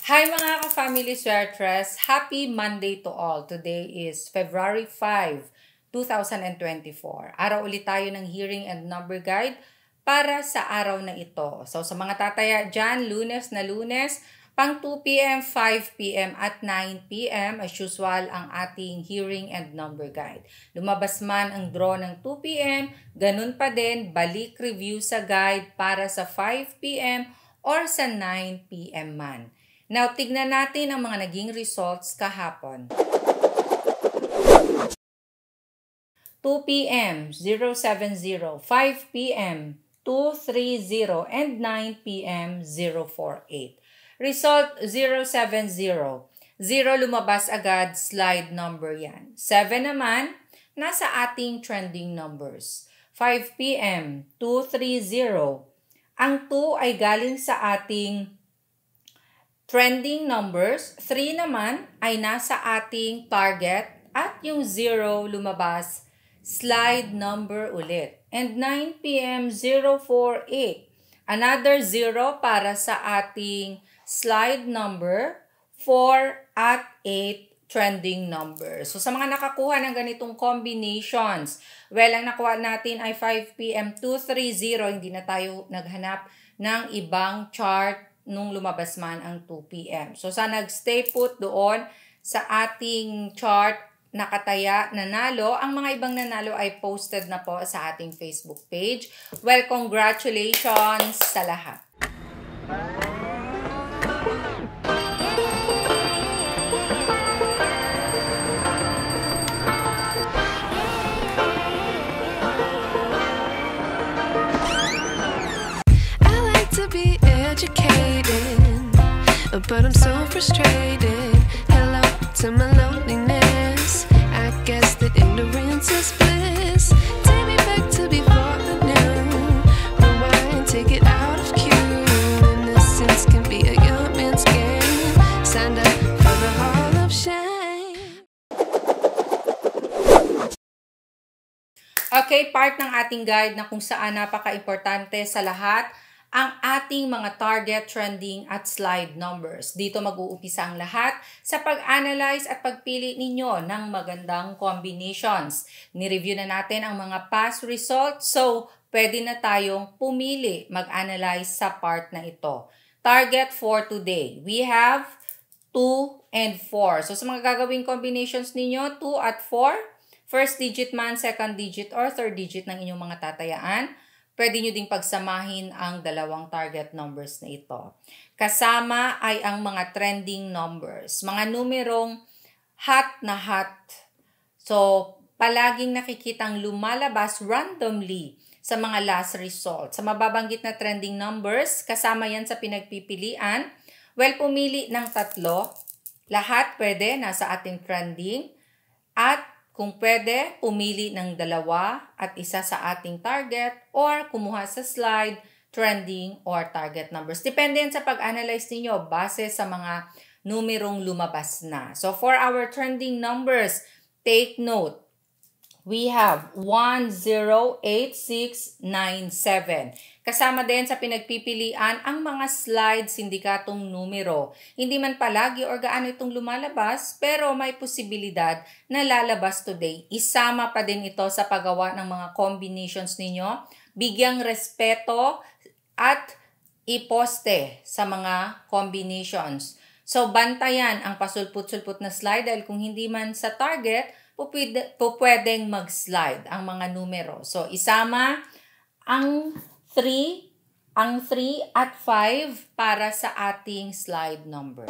Hi mga ka-family Swertres! Happy Monday to all! Today is February 5, 2024. Araw ulit tayo ng hearing and number guide para sa araw na ito. So sa mga tataya dyan, Lunes na Lunes, pang 2 p.m., 5 p.m. at 9 p.m. as usual ang ating hearing and number guide. Lumabas man ang draw ng 2 p.m., ganun pa din, balik review sa guide para sa 5 p.m. or sa 9 p.m. man. Now, tignan natin ang mga naging results kahapon. 2 p.m. 070, 5 p.m. 230, and 9 p.m. 048. Result 070. 0 lumabas agad, slide number yan. 7 naman, nasa ating trending numbers. 5 p.m. 230. Ang 2 ay galing sa ating trending numbers. 3 naman ay nasa ating target at yung 0 lumabas, slide number ulit. And 9 p.m. 048. Another 0 para sa ating slide number 4 at 8 trending numbers. So sa mga nakakuha ng ganitong combinations, well, ang nakuha natin ay 5 p.m. 230. Hindi na tayo naghanap ng ibang chart nung lumabas man ang 2 p.m. So, nag-stay put doon sa ating chart nakataya, nanalo. Ang mga ibang nanalo ay posted na po sa ating Facebook page. Well, congratulations sa lahat. But I'm so frustrated. Hello to my loneliness. I guess that ignorance is bliss. Take me back to before the new. Rewind, take it out of cue. Innocence can be a young man's game. Signed up for the hall of shame. Okay, part ng ating guide na kung saan napaka-importante sa lahat ang ating mga target, trending, at slide numbers. Dito mag-uumpisa ang lahat sa pag-analyze at pagpili ninyo ng magandang combinations. Ni-review na natin ang mga past results, so pwede na tayong pumili, mag-analyze sa part na ito. Target for today, we have 2 and 4. So sa mga gagawing combinations ninyo, 2 at 4, first digit man, second digit, or third digit ng inyong mga tatayaan, pwede nyo ding pagsamahin ang dalawang target numbers na ito. Kasama ay ang mga trending numbers, mga numerong hot na hot. So, palaging nakikitang lumalabas randomly sa mga last results. Sa mababanggit na trending numbers, kasama yan sa pinagpipilian. Well, pumili ng 3. Lahat pwede, nasa ating trending. At kung pwede, pumili ng 2 at isa sa ating target or kumuha sa slide, trending, or target numbers. Depende yan sa pag-analyze ninyo base sa mga numerong lumabas na. So for our trending numbers, take note. We have 108697. Kasama din sa pinagpipilian ang mga slide sindikatong numero. Hindi man palagi or gaano itong lumalabas, pero may posibilidad na lalabas today. Isama pa din ito sa paggawa ng mga combinations ninyo. Bigyang respeto at iposte sa mga combinations. So, bantayan ang pasulput-sulput na slide dahil kung hindi man sa target, pwedeng mag-slide ang mga numero. So, isama ang 3 at 5 para sa ating slide number.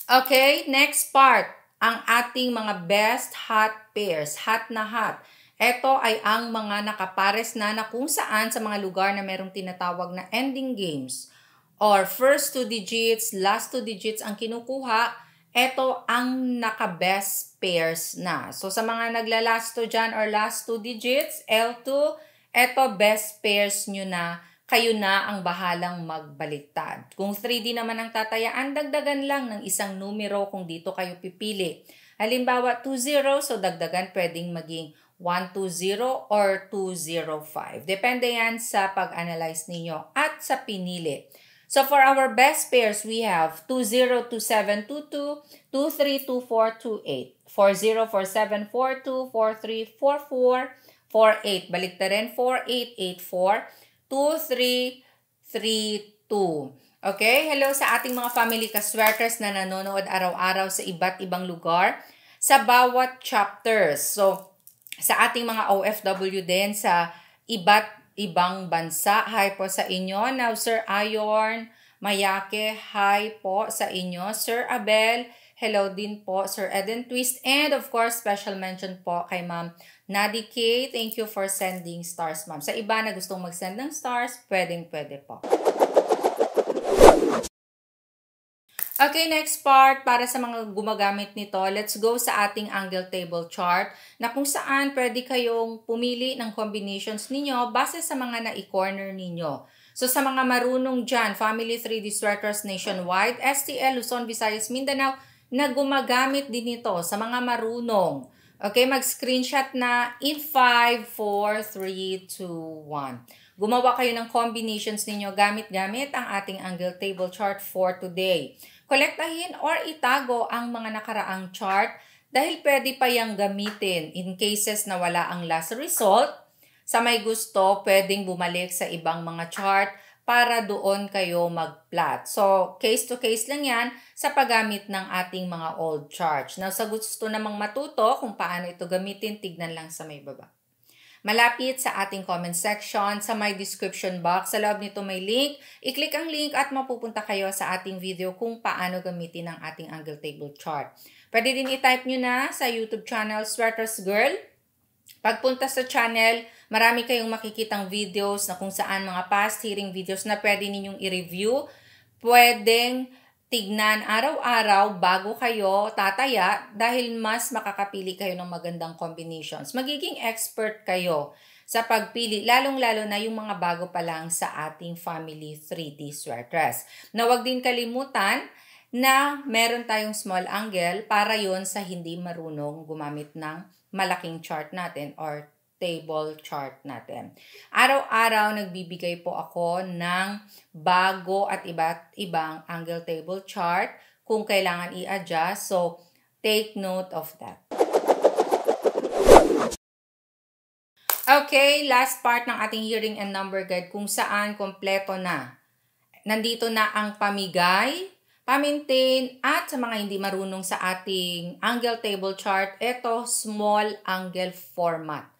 Okay, next part. Ang ating mga best hot pairs. Hot na hot. Ito ay ang mga nakapares na kung saan sa mga lugar na merong tinatawag na ending games. Or first 2 digits, last 2 digits ang kinukuha. Ito ang naka-best pairs na. So, sa mga nagla-last 2 dyan or last 2 digits, L2, ito best pairs nyo na. Kayo na ang bahalang magbaliktad. Kung 3D naman ang tatayaan, dagdagan lang ng isang numero kung dito kayo pipili. Halimbawa, 20, so dagdagan pwedeng maging 120 or 205. Depende yan sa pag-analyze ninyo. At at sa pinili. So for our best pairs, we have 202722, 232428, 404742, 434448. Balik na rin, 4884, 2332. Okay? Hello sa ating mga family kaswerters na nanonood araw-araw sa iba't ibang lugar sa bawat chapters. So, sa ating mga OFW din sa iba't ibang bansa, hi po sa inyo. Now, Sir Ayorn, Mayake, hi po sa inyo. Sir Abel, hello din po. Sir Eden Twist, and of course, special mention po kay Ma'am Nadi K. Thank you for sending stars, Ma'am. Sa iba na gustong mag-send ng stars, pwede po. Okay, next part, para sa mga gumagamit nito, let's go sa ating angle table chart na kung saan pwede kayong pumili ng combinations ninyo base sa mga na-corner ninyo. So sa mga marunong dyan, Family 3D Sweaters Nationwide, STL, Luzon, Visayas, Mindanao, na gumagamit din ito sa mga marunong. Okay, mag-screenshot na in 5, 4, 3, 2, 1. Gumawa kayo ng combinations ninyo gamit-gamit ang ating angle table chart for today. Kolektahin or itago ang mga nakaraang chart dahil pwede pa yang gamitin in cases na wala ang last result. Sa may gusto, pwedeng bumalik sa ibang mga chart para doon kayo mag-plot. So, case to case lang yan sa paggamit ng ating mga old charts. Now, sa gusto namang matuto kung paano ito gamitin, tignan lang sa may baba. Malapit sa ating comment section, sa my description box, sa loob nito may link. I-click ang link at mapupunta kayo sa ating video kung paano gamitin ang ating angle table chart. Pwede din i-type nyo na sa YouTube channel, Sweaters Girl. Pagpunta sa channel, marami kayong makikitang videos na kung saan mga past hearing videos na pwede ninyong i-review. Pwedeng tignan araw-araw bago kayo tataya dahil mas makakapili kayo ng magandang combinations. Magiging expert kayo sa pagpili, lalong-lalo na yung mga bago pa lang sa ating Family 3D Sweaters. Na huwag din kalimutan na meron tayong small angle para yon sa hindi marunong gumamit ng malaking chart natin or table chart natin. Araw-araw nagbibigay po ako ng bago at iba't ibang angle table chart kung kailangan i-adjust. So, take note of that. Okay, last part ng ating hearing and number guide kung saan kompleto na. Nandito na ang pamigay, pa-maintain, at sa mga hindi marunong sa ating angle table chart, ito small angle format.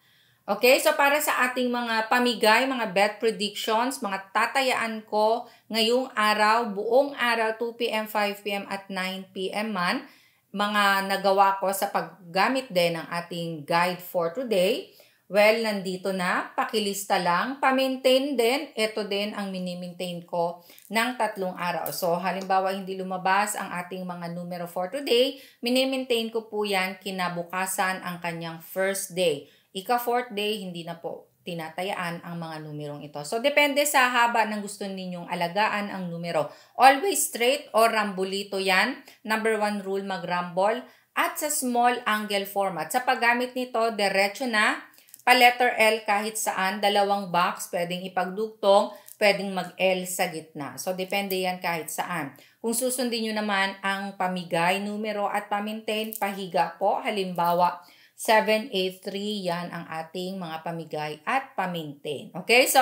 Okay, so para sa ating mga pamigay, mga bet predictions, mga tatayaan ko ngayong araw, buong araw, 2 p.m., 5 p.m. at 9 p.m. man, mga nagawa ko sa paggamit din ng ating guide for today. Well, nandito na, pakilista lang, pa-maintain din, ito din ang mini-maintain ko ng 3 araw. So, halimbawa hindi lumabas ang ating mga numero for today, mini-maintain ko po yan kinabukasan ang kanyang first day. Ika-4th day, hindi na po tinatayaan ang mga numerong ito. So, depende sa haba ng gusto ninyong alagaan ang numero. Always straight or rambulito yan. Number 1 rule, mag-rumble. At sa small angle format. Sa paggamit nito, diretso na, pa letter L kahit saan, 2 box, pwedeng ipagdugtong, pwedeng mag-L sa gitna. So, depende yan kahit saan. Kung susundin nyo naman ang pamigay, numero at pa-maintain, pahiga po. Halimbawa, 783, yan ang ating mga pamigay at pa-maintain. Okay, so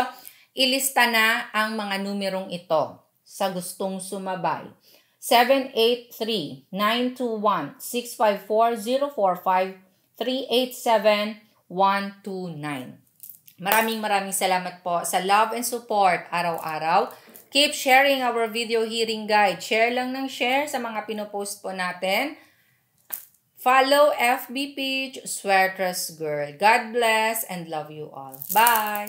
ilista na ang mga numerong ito sa gustong sumabay. 783, 921, 654, 045, 387, 129. Maraming salamat po sa love and support araw-araw. Keep sharing our video hearing guide. Share lang ng share sa mga pinopost po natin. Follow FB page, Sweaters Girl. God bless and love you all. Bye!